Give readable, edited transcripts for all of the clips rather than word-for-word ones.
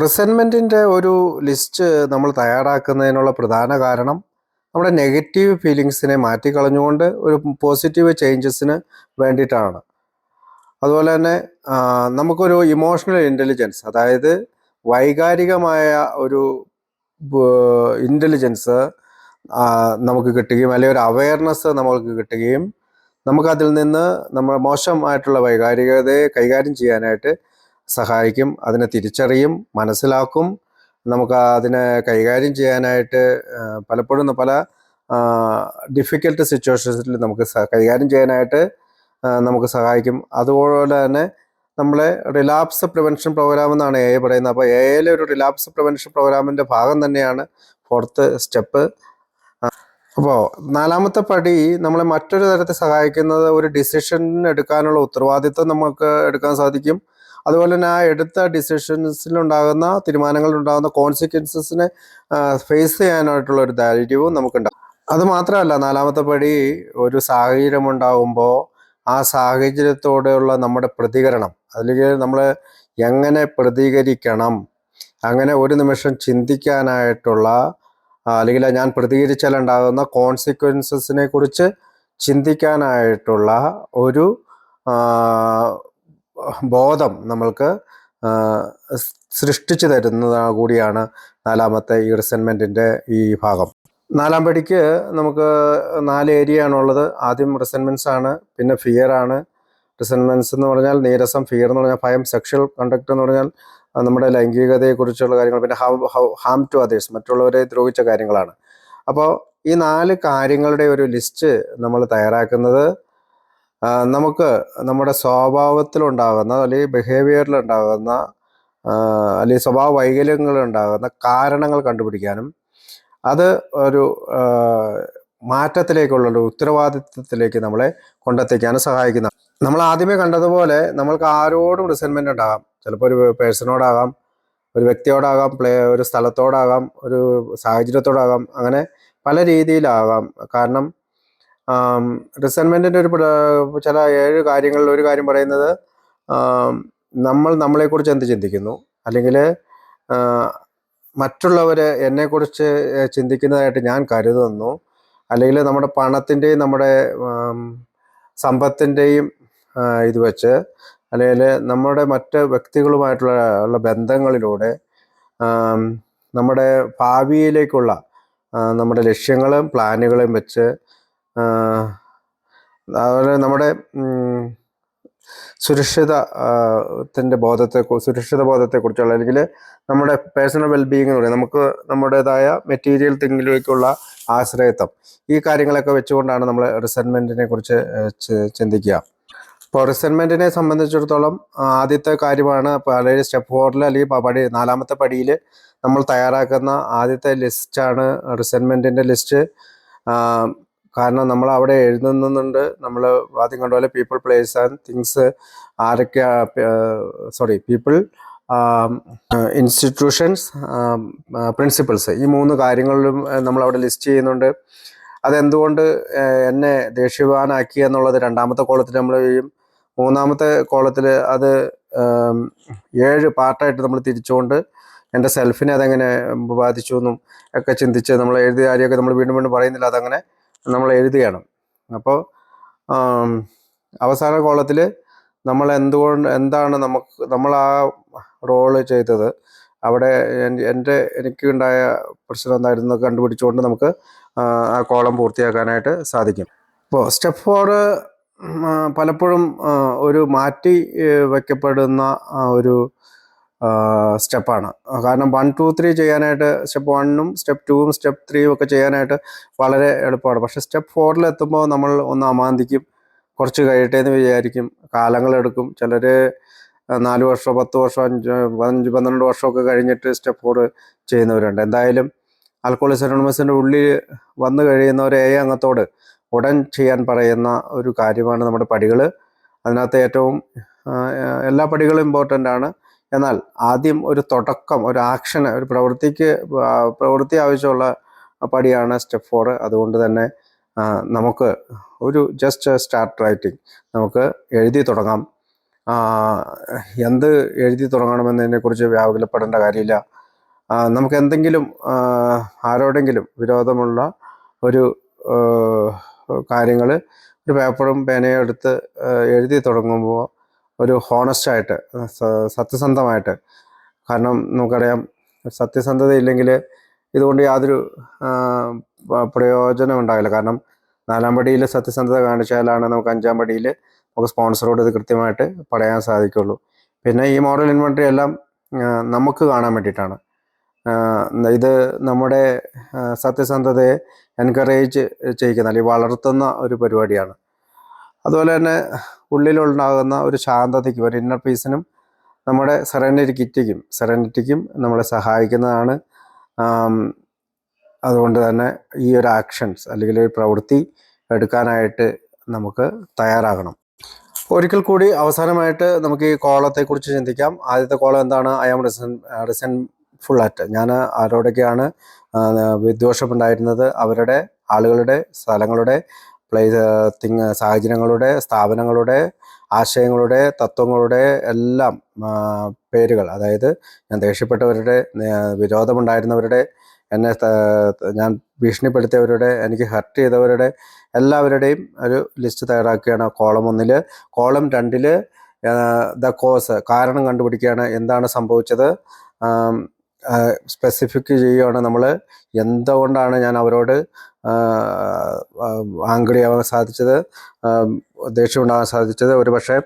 റിസെൻമെൻറ്റിൻ്റെ ഒരു ലിസ്റ്റ് നമ്മൾ തയ്യാറാക്കുന്നതിനുള്ള പ്രധാന കാരണം നമ്മുടെ നെഗറ്റീവ് ഫീലിങ്സിനെ മാറ്റിക്കളഞ്ഞുകൊണ്ട് ഒരു പോസിറ്റീവ് ചേഞ്ചസിന് വേണ്ടിയിട്ടാണ്. അതുപോലെ തന്നെ നമുക്കൊരു ഇമോഷണൽ ഇൻ്റലിജൻസ്, അതായത് വൈകാരികമായ ഒരു ഇൻ്റലിജൻസ് നമുക്ക് കിട്ടുകയും അല്ലെങ്കിൽ ഒരു അവയർനെസ് നമുക്ക് കിട്ടുകയും നമുക്കതിൽ നിന്ന് നമ്മൾ മോശമായിട്ടുള്ള വൈകാരികതയെ കൈകാര്യം ചെയ്യാനായിട്ട് സഹായിക്കും. അതിനെ തിരിച്ചറിയും, മനസ്സിലാക്കും. നമുക്ക് അതിനെ കൈകാര്യം ചെയ്യാനായിട്ട് പലപ്പോഴും പല ഡിഫിക്കൽട്ട് സിറ്റുവേഷൻസിൽ നമുക്ക് കൈകാര്യം ചെയ്യാനായിട്ട് നമുക്ക് സഹായിക്കും. അതുപോലെ തന്നെ നമ്മളെ റിലാപ്സ് പ്രിവെൻഷൻ പ്രോഗ്രാം എന്നാണ് എ പറയുന്നത്. അപ്പോൾ എയിലെ ഒരു റിലാപ്സ് പ്രിവെൻഷൻ പ്രോഗ്രാമിൻ്റെ ഭാഗം തന്നെയാണ് 4th സ്റ്റെപ്പ്. അപ്പോൾ 4ാമത്തെ പടി നമ്മളെ മറ്റൊരു തരത്തിൽ സഹായിക്കുന്നത് ഒരു ഡിസിഷൻ എടുക്കാനുള്ള ഉത്തരവാദിത്വം നമുക്ക് എടുക്കാൻ സാധിക്കും. അതുപോലെ തന്നെ ആ എടുത്ത ഡിസിഷൻസിലുണ്ടാകുന്ന തീരുമാനങ്ങളിലുണ്ടാകുന്ന കോൺസിക്വൻസസിനെ ഫേസ് ചെയ്യാനായിട്ടുള്ള ഒരു ധൈര്യവും നമുക്കുണ്ടാകും. അതുമാത്രമല്ല, 4ാമത്തെ പടി ഒരു സാഹചര്യം ഉണ്ടാകുമ്പോൾ ആ സാഹചര്യത്തോടെയുള്ള നമ്മുടെ പ്രതികരണം, അല്ലെങ്കിൽ നമ്മൾ എങ്ങനെ പ്രതികരിക്കണം, അങ്ങനെ ഒരു നിമിഷം ചിന്തിക്കാനായിട്ടുള്ള, അല്ലെങ്കിൽ ഞാൻ പ്രതികരിച്ചാലുണ്ടാകുന്ന കോൺസിക്വൻസസിനെ കുറിച്ച് ചിന്തിക്കാനായിട്ടുള്ള ഒരു ബോധം നമ്മൾക്ക് സൃഷ്ടിച്ചു തരുന്നത് കൂടിയാണ് 4ാമത്തെ ഈ റിസെൻമെൻറ്റിൻ്റെ ഈ ഭാഗം. 4ാം പടിക്ക് നമുക്ക് 4 ഏരിയ ആണുള്ളത്. ആദ്യം റിസെൻമെൻറ്റ്സ് ആണ്, പിന്നെ ഫിയർ ആണ്. റിസെൻമെൻറ്റ്സ് എന്ന് പറഞ്ഞാൽ നീരസം, ഫിയർ എന്ന് പറഞ്ഞാൽ ഭയം, സെക്ഷൽ കണ്ടക്ട് എന്ന് പറഞ്ഞാൽ നമ്മുടെ ലൈംഗികതയെക്കുറിച്ചുള്ള കാര്യങ്ങൾ, പിന്നെ ഹാം ടു അതേഴ്സ്, മറ്റുള്ളവരെ ദ്രോഹിച്ച കാര്യങ്ങളാണ്. അപ്പോൾ ഈ 4 കാര്യങ്ങളുടെ ഒരു ലിസ്റ്റ് നമ്മൾ തയ്യാറാക്കുന്നത് നമുക്ക് നമ്മുടെ സ്വഭാവത്തിലുണ്ടാകുന്ന, അല്ലെങ്കിൽ ബിഹേവിയറിലുണ്ടാകുന്ന, അല്ലെങ്കിൽ സ്വഭാവ വൈകല്യങ്ങളുണ്ടാകുന്ന കാരണങ്ങൾ കണ്ടുപിടിക്കാനും അത് ഒരു മാറ്റത്തിലേക്കുള്ള ഒരു ഉത്തരവാദിത്വത്തിലേക്ക് നമ്മളെ കൊണ്ടെത്തിക്കാനും സഹായിക്കുന്ന. നമ്മൾ ആദ്യമേ കണ്ടതുപോലെ നമ്മൾക്ക് ആരോടും റിസെൻമെൻ്റ് ഉണ്ടാകാം. ചിലപ്പോൾ ഒരു പേഴ്സണോടാകാം, ഒരു വ്യക്തിയോടാകാം, ഒരു സ്ഥലത്തോടാകാം, ഒരു സാഹചര്യത്തോടാകാം, അങ്ങനെ പല രീതിയിലാകാം. കാരണം റിസെൻമെൻറ്റിൻ്റെ ചില 7 കാര്യങ്ങളിൽ ഒരു കാര്യം പറയുന്നത് നമ്മൾ നമ്മളെക്കുറിച്ച് എന്ത് ചിന്തിക്കുന്നു, അല്ലെങ്കിൽ മറ്റുള്ളവർ എന്നെക്കുറിച്ച് ചിന്തിക്കുന്നതായിട്ട് ഞാൻ കരുതുന്നു, അല്ലെങ്കിൽ നമ്മുടെ പണത്തിൻ്റെയും നമ്മുടെ സമ്പത്തിൻ്റെയും ഇത് വെച്ച്, അല്ലെങ്കിൽ നമ്മുടെ മറ്റ് വ്യക്തികളുമായിട്ടുള്ള ബന്ധങ്ങളിലൂടെ നമ്മുടെ ഭാവിയിലേക്കുള്ള നമ്മുടെ ലക്ഷ്യങ്ങളും പ്ലാനുകളും വെച്ച്, അതുപോലെ നമ്മുടെ സുരക്ഷിത ബോധത്തെക്കുറിച്ചുള്ള, അല്ലെങ്കിൽ നമ്മുടെ പേഴ്സണൽ വെൽബീയിങ് എന്ന് പറയുന്നത് നമുക്ക് നമ്മുടേതായ മെറ്റീരിയൽ തിങ്ങിലേക്കുള്ള ആശ്രയത്വം, ഈ കാര്യങ്ങളൊക്കെ വെച്ചുകൊണ്ടാണ് നമ്മൾ റിസെൻമെൻറ്റിനെ കുറിച്ച് ചിന്തിക്കുക. ഇപ്പോൾ റിസെൻമെൻറ്റിനെ സംബന്ധിച്ചിടത്തോളം ആദ്യത്തെ കാര്യമാണ്, അല്ലെങ്കിൽ സ്റ്റെപ്പ് 4 അല്ലെങ്കിൽ 4ാമത്തെ പടിയിൽ നമ്മൾ തയ്യാറാക്കുന്ന ആദ്യത്തെ ലിസ്റ്റാണ് റിസെൻമെൻറ്റിൻ്റെ ലിസ്റ്റ്. കാരണം നമ്മൾ അവിടെ എഴുതുന്നുണ്ട്, നമ്മൾ ആദ്യം കണ്ട പോലെ പീപ്പിൾ, പ്ലേസ് ആൻഡ് തിങ്സ്, ആരൊക്കെ, പീപ്പിൾ, ഇൻസ്റ്റിറ്റ്യൂഷൻസ്, പ്രിൻസിപ്പിൾസ്, ഈ 3 കാര്യങ്ങളിലും നമ്മളവിടെ ലിസ്റ്റ് ചെയ്യുന്നുണ്ട്. അതെന്തുകൊണ്ട് എന്നെ ദേഷ്യവാനാക്കി എന്നുള്ളത് 2ാമത്തെ കോളത്തിൽ നമ്മൾ ചെയ്യും. 3ാമത്തെ കോളത്തിൽ അത് 7 പാർട്ടായിട്ട് നമ്മൾ തിരിച്ചുകൊണ്ട് എൻ്റെ സെൽഫിനെ അതെങ്ങനെ ബാധിച്ചു എന്നും ഒക്കെ ചിന്തിച്ച് നമ്മൾ എഴുതിയ കാര്യമൊക്കെ നമ്മൾ വീണ്ടും വീണ്ടും പറയുന്നില്ല, അതങ്ങനെ നമ്മൾ എഴുതുകയാണ്. അപ്പോൾ അവസാന കോളത്തിൽ നമ്മൾ എന്താണ് നമ്മൾ ആ റോള് ചെയ്തത്, അവിടെ എനിക്കുണ്ടായ പ്രശ്നം എന്തായിരുന്നു കണ്ടുപിടിച്ചുകൊണ്ട് നമുക്ക് ആ കോളം പൂർത്തിയാക്കാനായിട്ട് സാധിക്കും. ഇപ്പോൾ സ്റ്റെപ്പ് 4 പലപ്പോഴും ഒരു മാറ്റി വയ്ക്കപ്പെടുന്ന ഒരു സ്റ്റെപ്പാണ്. കാരണം 1, 2, 3 ചെയ്യാനായിട്ട് സ്റ്റെപ്പ് 1ഉം സ്റ്റെപ്പ് 2ഉം സ്റ്റെപ്പ് 3ഉം ഒക്കെ ചെയ്യാനായിട്ട് വളരെ എളുപ്പമാണ്. പക്ഷേ സ്റ്റെപ്പ് 4ൽ എത്തുമ്പോൾ നമ്മൾ ഒന്ന് അമാന്തിക്കും, കുറച്ച് കഴിയട്ടെ എന്ന് വിചാരിക്കും, കാലങ്ങളെടുക്കും. ചിലർ 4 വർഷം, 10 വർഷം, 5, 12 വർഷമൊക്കെ കഴിഞ്ഞിട്ട് സ്റ്റെപ്പ് 4 ചെയ്യുന്നവരുണ്ട്. എന്തായാലും ആൽക്കഹോളിക്സ് അനോണിമസിൻ്റെ ഉള്ളിൽ വന്നു കഴിയുന്നവർ അംഗത്തോട് ഉടൻ ചെയ്യാൻ പറയുന്ന ഒരു കാര്യമാണ് നമ്മുടെ പടികൾ. അതിനകത്ത് ഏറ്റവും എല്ലാ പടികളും ഇമ്പോർട്ടൻ്റ് ആണ്. എന്നാൽ ആദ്യം ഒരു തുടക്കം, ഒരു ആക്ഷന്, ഒരു പ്രവൃത്തി ആവശ്യമുള്ള പടിയാണ് സ്റ്റെപ്പ് 4. അതുകൊണ്ട് തന്നെ നമുക്ക് ഒരു ജസ്റ്റ് സ്റ്റാർട്ട് റൈറ്റിംഗ്, നമുക്ക് എഴുതി തുടങ്ങാം. എന്ത് എഴുതി തുടങ്ങണമെന്നതിനെക്കുറിച്ച് വ്യാകുലപ്പെടേണ്ട കാര്യമില്ല. നമുക്ക് എന്തെങ്കിലും ആരോടെങ്കിലും വിരോധമുള്ള ഒരു കാര്യങ്ങൾ ഒരു പേപ്പറും പേനയും എടുത്ത് എഴുതി തുടങ്ങുമ്പോൾ ഒരു ഹോണസ്റ്റായിട്ട് സത്യസന്ധമായിട്ട്, കാരണം നമുക്കറിയാം സത്യസന്ധത ഇല്ലെങ്കിൽ ഇതുകൊണ്ട് യാതൊരു പ്രയോജനം ഉണ്ടാകില്ല. കാരണം 4-ാം പടിയിൽ സത്യസന്ധത കാണിച്ചാലാണ് നമുക്ക് 5-ാം പടിയിൽ നമുക്ക് സ്പോൺസറോട് ഇത് കൃത്യമായിട്ട് പറയാൻ സാധിക്കുള്ളൂ. പിന്നെ ഈ മോറൽ ഇൻവെൻട്രി എല്ലാം നമുക്ക് കാണാൻ വേണ്ടിയിട്ടാണ്. ഇത് നമ്മുടെ സത്യസന്ധതയെ എൻകറേജ് ചെയ്യിക്കുന്ന അല്ലെങ്കിൽ വളർത്തുന്ന ഒരു പരിപാടിയാണ്. അതുപോലെ തന്നെ ഉള്ളിലുണ്ടാകുന്ന ഒരു ശാന്തതയ്ക്കും ഒരു ഇന്നർ പീസിനും നമ്മുടെ സെറനിറ്റിക്കും നമ്മളെ സഹായിക്കുന്നതാണ്. അതുകൊണ്ട് തന്നെ ഈ ഒരു ആക്ഷൻസ് അല്ലെങ്കിൽ ഒരു പ്രവൃത്തി എടുക്കാനായിട്ട് നമുക്ക് തയ്യാറാകണം. ഒരിക്കൽ കൂടി അവസാനമായിട്ട് നമുക്ക് ഈ കോളത്തെക്കുറിച്ച് ചിന്തിക്കാം. ആദ്യത്തെ കോളം എന്താണ്? I am resentful at. ഞാൻ ആരോടൊക്കെയാണ് വിദ്വേഷമുണ്ടായിരുന്നത്? അവരുടെ, ആളുകളുടെ, സ്ഥലങ്ങളുടെ, സാഹചര്യങ്ങളുടെ, സ്ഥാപനങ്ങളുടെ, ആശയങ്ങളുടെ, തത്വങ്ങളുടെ എല്ലാം പേരുകൾ. അതായത് ഞാൻ ദേഷ്യപ്പെട്ടവരുടെ, വിരോധമുണ്ടായിരുന്നവരുടെ, ഞാൻ ഭീഷണിപ്പെടുത്തിയവരുടെ, എനിക്ക് ഹർട്ട് ചെയ്തവരുടെ എല്ലാവരുടെയും ഒരു ലിസ്റ്റ് തയ്യാറാക്കുകയാണ് കോളം 1. കോളം 2 ദ കോസ്, കാരണം കണ്ടുപിടിക്കുകയാണ്. എന്താണ് സംഭവിച്ചത് സ്പെസിഫിക് ചെയ്യുകയാണ് നമ്മൾ. എന്തുകൊണ്ടാണ് ഞാൻ അവരോട് ആംഗ്രി ആവാൻ സാധിച്ചത്, ദേഷ്യം ഉണ്ടാകാൻ സാധിച്ചത്? ഒരു പക്ഷേ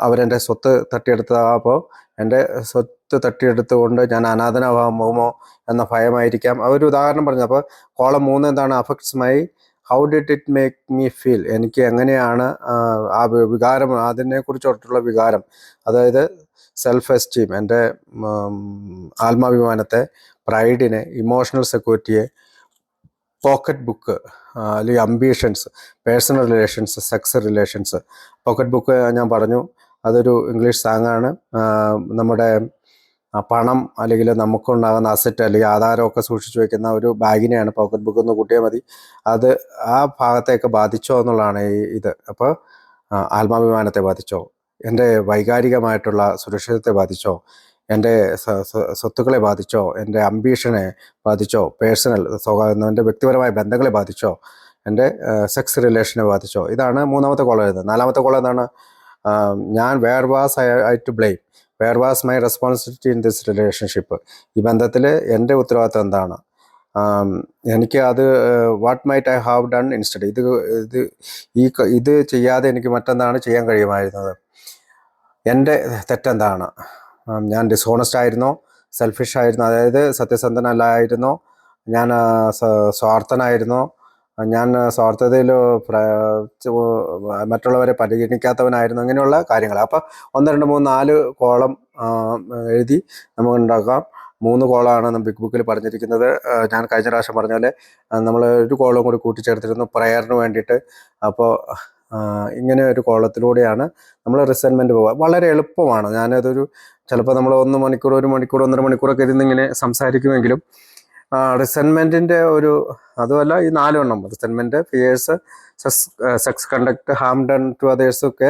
അവരെൻ്റെ സ്വത്ത് തട്ടിയെടുത്തപ്പോൾ എൻ്റെ സ്വത്ത് തട്ടിയെടുത്തുകൊണ്ട് ഞാൻ അനാഥനാവാൻ പോകുമോ എന്ന ഭയമായിരിക്കാം. ഒരു ഉദാഹരണം പറഞ്ഞു. അപ്പോൾ കോളം 3 എന്താണ്? Affects my how did it make me feel. എനിക്ക് എങ്ങനെയാണ് ആ വികാരം, അതിനെക്കുറിച്ചുള്ള വികാരം, അതായത് സെൽഫ് എസ്റ്റീം, എൻ്റെ ആത്മാഭിമാനത്തെ, പ്രൈഡിനെ, ഇമോഷണൽ സെക്യൂരിറ്റിയെ, പോക്കറ്റ് ബുക്ക് അല്ലെങ്കിൽ ambitions, personal relations, sex relations. Pocket book ഞാൻ പറഞ്ഞു, അതൊരു ഇംഗ്ലീഷ് സ്ലാങ്ങാണ്. നമ്മുടെ പണം അല്ലെങ്കിൽ നമുക്കുണ്ടാകുന്ന അസറ്റ് അല്ലെങ്കിൽ ആധാരമൊക്കെ സൂക്ഷിച്ചു വയ്ക്കുന്ന ഒരു ബാഗിനെയാണ് പോക്കറ്റ് ബുക്ക് എന്ന് കൂട്ടിയാൽ മതി. അത് ആ ഭാഗത്തെയൊക്കെ ബാധിച്ചോ എന്നുള്ളതാണ് ഇത്. അപ്പോൾ ആത്മാഭിമാനത്തെ ബാധിച്ചോ, എൻ്റെ വൈകാരികമായിട്ടുള്ള സുരക്ഷിതത്തെ ബാധിച്ചോ, എൻ്റെ സ്വത്തുക്കളെ ബാധിച്ചോ, എൻ്റെ അംബീഷനെ ബാധിച്ചോ, പേഴ്സണൽ എൻ്റെ വ്യക്തിപരമായ ബന്ധങ്ങളെ ബാധിച്ചോ, എൻ്റെ സെക്സ് റിലേഷനെ ബാധിച്ചോ? ഇതാണ് 3-ാമത്തെ കോളം എഴുതുന്നത്. 4-ാമത്തെ കോളം എന്താണ്? ഞാൻ where was I to blame, where was my responsibility in this relationship. ഈ ബന്ധത്തിൽ എൻ്റെ ഉത്തരവാദിത്വം എന്താണ്? എനിക്ക് അത് what might I have done instead. ഇത് ചെയ്യാതെ എനിക്ക് മറ്റെന്താണ് ചെയ്യാൻ കഴിയുമായിരുന്നത്? എൻ്റെ തെറ്റെന്താണ്? ഞാൻ ഡിസ്ഹോണസ്റ്റ് ആയിരുന്നോ, സെൽഫിഷ് ആയിരുന്നോ, അതായത് സത്യസന്ധനല്ലായിരുന്നോ, ഞാൻ സ്വാർത്ഥനായിരുന്നോ, ഞാൻ സ്വാർത്ഥതയിൽ മറ്റുള്ളവരെ പരിഗണിക്കാത്തവനായിരുന്നു, ഇങ്ങനെയുള്ള കാര്യങ്ങൾ. അപ്പം 1, 2, 3, 4 കോളം എഴുതി നമുക്ക് ഉണ്ടാക്കാം. 3 കോളമാണ് ബിഗ് ബുക്കിൽ പറഞ്ഞിരിക്കുന്നത്. ഞാൻ കഴിഞ്ഞ പ്രാവശ്യം പറഞ്ഞാൽ നമ്മൾ ഒരു കോളം കൂടി കൂട്ടിച്ചേർത്തിരുന്നു പ്രയറിന് വേണ്ടിയിട്ട്. അപ്പോൾ ഇങ്ങനെ ഒരു കോളത്തിലൂടെയാണ് നമ്മൾ റിസെൻമെൻറ്റ് പോകുക. വളരെ എളുപ്പമാണ്. ഞാനതൊരു ചിലപ്പോൾ നമ്മൾ 1 മണിക്കൂർ, 1 മണിക്കൂർ, 1.5 മണിക്കൂറൊക്കെ ഇരുന്നിങ്ങനെ സംസാരിക്കുമെങ്കിലും റിസെൻമെൻറ്റിൻ്റെ ഒരു അതുമല്ല, ഈ 4 എണ്ണം resentment, fears, sex conduct, harm done to അതേഴ്സൊക്കെ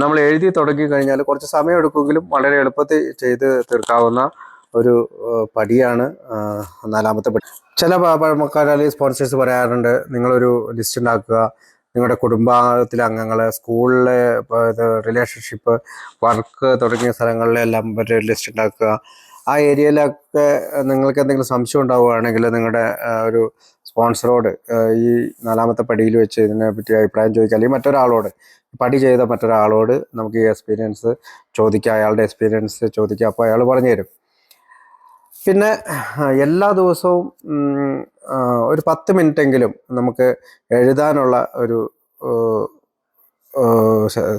നമ്മൾ എഴുതി തുടങ്ങി കഴിഞ്ഞാൽ കുറച്ച് സമയം എടുക്കുമെങ്കിലും വളരെ എളുപ്പത്തിൽ ചെയ്ത് തീർക്കാവുന്ന ഒരു പടിയാണ് 4-ാമത്തെ പടി. ചില പഴമക്കാർ അല്ലെങ്കിൽ സ്പോൺസേഴ്സ് പറയാറുണ്ട്, നിങ്ങളൊരു ലിസ്റ്റ് ഉണ്ടാക്കുക, നിങ്ങളുടെ കുടുംബത്തിലെ അംഗങ്ങൾ, സ്കൂളിലെ റിലേഷൻഷിപ്പ്, വർക്ക് തുടങ്ങിയ സ്ഥലങ്ങളിലെല്ലാം ഒരു ലിസ്റ്റ് ഉണ്ടാക്കുക. ആ ഏരിയയിലൊക്കെ നിങ്ങൾക്ക് എന്തെങ്കിലും സംശയം ഉണ്ടാവുകയാണെങ്കിൽ നിങ്ങളുടെ ഒരു സ്പോൺസറോട് ഈ 4-ാമത്തെ പടിയിൽ വെച്ച് ഇതിനെപ്പറ്റി അഭിപ്രായം ചോദിക്കുക, അല്ലെങ്കിൽ മറ്റൊരാളോട്, പടി ചെയ്ത മറ്റൊരാളോട് നമുക്ക് ഈ എക്സ്പീരിയൻസ് ചോദിക്കുക, അയാളുടെ എക്സ്പീരിയൻസ് ചോദിക്കുക. അപ്പോൾ അയാൾ പറഞ്ഞു തരും. പിന്നെ എല്ലാ ദിവസവും ഒരു 10 മിനിറ്റെങ്കിലും നമുക്ക് എഴുതാനുള്ള ഒരു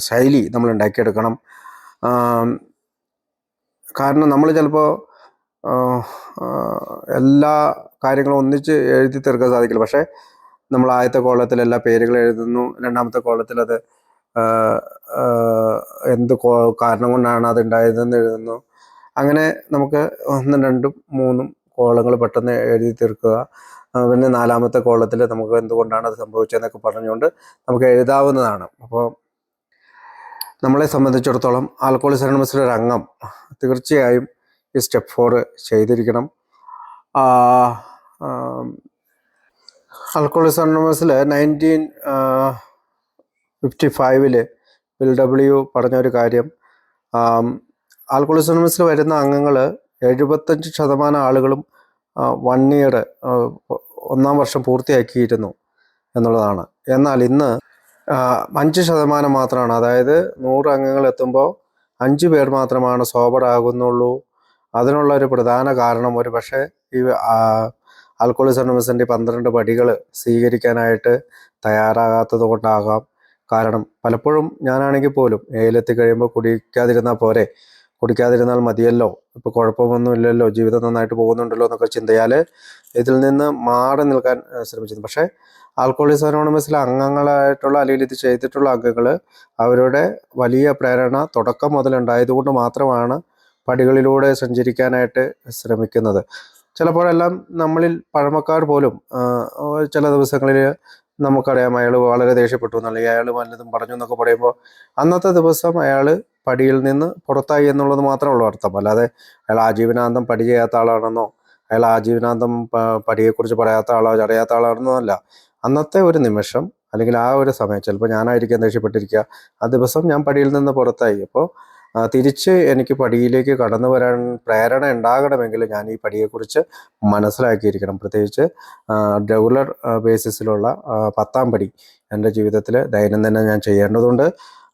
ശൈലി നമ്മൾ ഉണ്ടാക്കിയെടുക്കണം. കാരണം നമ്മൾ ചിലപ്പോൾ എല്ലാ കാര്യങ്ങളും ഒന്നിച്ച് എഴുതി തീർക്കാൻ സാധിക്കില്ല. പക്ഷേ നമ്മൾ ആദ്യത്തെ കോളത്തിൽ എല്ലാ പേരുകൾ എഴുതുന്നു, 2-ാമത്തെ കോളത്തിൽ അത് എന്ത് കാരണം കൊണ്ടാണ് അത് ഉണ്ടായതെന്ന് എഴുതുന്നു. അങ്ങനെ നമുക്ക് 1, 2, 3 കോളങ്ങൾ പെട്ടെന്ന് എഴുതി തീർക്കുക. പിന്നെ 4-ാമത്തെ കോളത്തിൽ നമുക്ക് എന്തുകൊണ്ടാണ് അത് സംഭവിച്ചതെന്നൊക്കെ പറഞ്ഞുകൊണ്ട് നമുക്ക് എഴുതാവുന്നതാണ്. അപ്പോൾ നമ്മളെ സംബന്ധിച്ചിടത്തോളം ആൽക്കഹോളിക്സ് അനോണിമസിലെ ഒരു അംഗം തീർച്ചയായും ഈ സ്റ്റെപ്പ് 4 ചെയ്തിരിക്കണം. ആൽക്കഹോളിക്സ് അനോണിമസിൽ 1955 ബിൽ ഡബ്ല്യു പറഞ്ഞൊരു കാര്യം, ആൽക്കഹോളിക്സ് അനോണിമസിൽ വരുന്ന അംഗങ്ങൾ 75% ആളുകളും 1 ഇയർ 1 വർഷം പൂർത്തിയാക്കിയിരുന്നു എന്നുള്ളതാണ്. എന്നാൽ ഇന്ന് 5% മാത്രമാണ്, അതായത് 100 അംഗങ്ങൾ എത്തുമ്പോൾ 5 പേർ മാത്രമാണ് സോബറാകുന്നുള്ളൂ. അതിനുള്ള ഒരു പ്രധാന കാരണം ഒരു പക്ഷേ ഈ ആൽക്കഹോളിക്സ് അനോണിമസിൻ്റെ 12 പടികൾ സ്വീകരിക്കാനായിട്ട് തയ്യാറാകാത്തത് കൊണ്ടാകാം. കാരണം പലപ്പോഴും ഞാനാണെങ്കിൽ പോലും എയിലെത്തി കഴിയുമ്പോൾ കുടിക്കാതിരുന്നാൽ മതിയല്ലോ, ഇപ്പോൾ കുഴപ്പമൊന്നുമില്ലല്ലോ, ജീവിതം നന്നായിട്ട് പോകുന്നുണ്ടല്ലോ എന്നൊക്കെ ചിന്തയാൽ ഇതിൽ നിന്ന് മാറി നിൽക്കാൻ ശ്രമിച്ചിരുന്നു. പക്ഷേ ആൽക്കഹോളിക്സ് അനോണിമസിലെ അംഗങ്ങളായിട്ടുള്ള അല്ലെങ്കിൽ ഇത് ചെയ്തിട്ടുള്ള അംഗങ്ങൾ അവരുടെ വലിയ പ്രേരണ തുടക്കം മുതൽ ഉണ്ടായതുകൊണ്ട് മാത്രമാണ് പടികളിലൂടെ സഞ്ചരിക്കാനായിട്ട് ശ്രമിക്കുന്നത്. ചിലപ്പോഴെല്ലാം നമ്മളിൽ പഴമക്കാർ പോലും ചില ദിവസങ്ങളിൽ നമുക്കറിയാം അയാൾ വളരെ ദേഷ്യപ്പെട്ടു അല്ലെങ്കിൽ അയാൾ വല്ലതും പറഞ്ഞു എന്നൊക്കെ പറയുമ്പോൾ അന്നത്തെ ദിവസം അയാൾ പടിയിൽ നിന്ന് പുറത്തായി എന്നുള്ളത് മാത്രമേ ഉള്ളൂ അർത്ഥം. അല്ലാതെ അയാൾ ആജീവനാന്തം പടി ചെയ്യാത്ത ആളാണെന്നോ അയാൾ ആജീവനാന്തം പടിയെക്കുറിച്ച് പറയാത്ത ആളോ അറിയാത്ത ആളാണെന്നോ അല്ല. അന്നത്തെ ഒരു നിമിഷം അല്ലെങ്കിൽ ആ ഒരു സമയം ചിലപ്പോൾ ഞാനായിരിക്കും ദേഷ്യപ്പെട്ടിരിക്കുക, ആ ദിവസം ഞാൻ പടിയിൽ നിന്ന് പുറത്തായി. അപ്പോൾ തിരിച്ച് എനിക്ക് പടിയിലേക്ക് കടന്നു വരാൻ പ്രേരണ ഉണ്ടാകണമെങ്കിൽ ഞാൻ ഈ പടിയെക്കുറിച്ച് മനസ്സിലാക്കിയിരിക്കണം. പ്രത്യേകിച്ച് റെഗുലർ ബേസിസിലുള്ള 10ാം പടി എൻ്റെ ജീവിതത്തിൽ ദൈനംദിനം ഞാൻ ചെയ്യേണ്ടതുണ്ട്.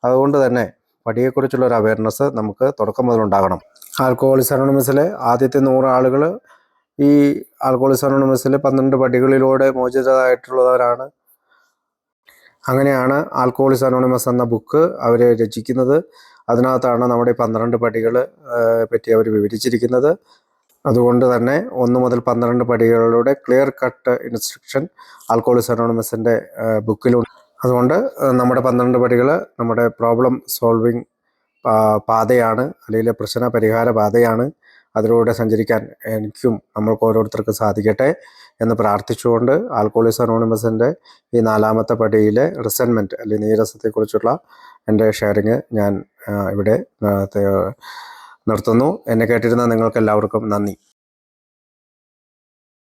അതുകൊണ്ട് തന്നെ പടിയെക്കുറിച്ചുള്ള ഒരു അവയർനെസ് നമുക്ക് തുടക്കം മുതൽ ഉണ്ടാകണം. ആൽക്കഹോളിക്സ് അനോണിമസിലെ ആദ്യത്തെ 100 ആളുകൾ ഈ ആൽക്കഹോളിക്സ് അനോണിമസിലെ 12 പടികളിലൂടെ മോചിതരായിട്ടുള്ളവരാണ്. അങ്ങനെയാണ് ആൽക്കഹോളിക്സ് അനോണിമസ് എന്ന ബുക്ക് അവർ രചിക്കുന്നത്. അതിനകത്താണ് നമ്മുടെ 12 പടികൾ പറ്റി അവർ വിവരിച്ചിരിക്കുന്നത്. അതുകൊണ്ട് തന്നെ 1 മുതൽ 12 പടികളുടെ ക്ലിയർ കട്ട് ഇൻസ്ട്രക്ഷൻ ആൽക്കഹോളിക്സ് അനോണിമസിൻ്റെ ബുക്കിലുണ്ട്. അതുകൊണ്ട് നമ്മുടെ 12 പടികൾ നമ്മുടെ പ്രോബ്ലം സോൾവിങ് പാതയാണ്, അല്ലെങ്കിൽ പ്രശ്ന പരിഹാര പാതയാണ്. അതിലൂടെ സഞ്ചരിക്കാൻ എനിക്കും നമ്മൾക്ക് ഓരോരുത്തർക്കും സാധിക്കട്ടെ എന്ന് പ്രാർത്ഥിച്ചുകൊണ്ട് ആൽക്കഹോളിക്സ് അനോണിമസിൻ്റെ ഈ 4ാമത്തെ പടിയിലെ റിസെൻമെൻറ്റ് അല്ലെങ്കിൽ നീരസത്തെക്കുറിച്ചുള്ള എൻ്റെ ഷെയറിങ് ഞാൻ ഇവിടെ നിർത്തുന്നു. എന്നെ കേട്ടിരുന്ന നിങ്ങൾക്ക് എല്ലാവർക്കും നന്ദി.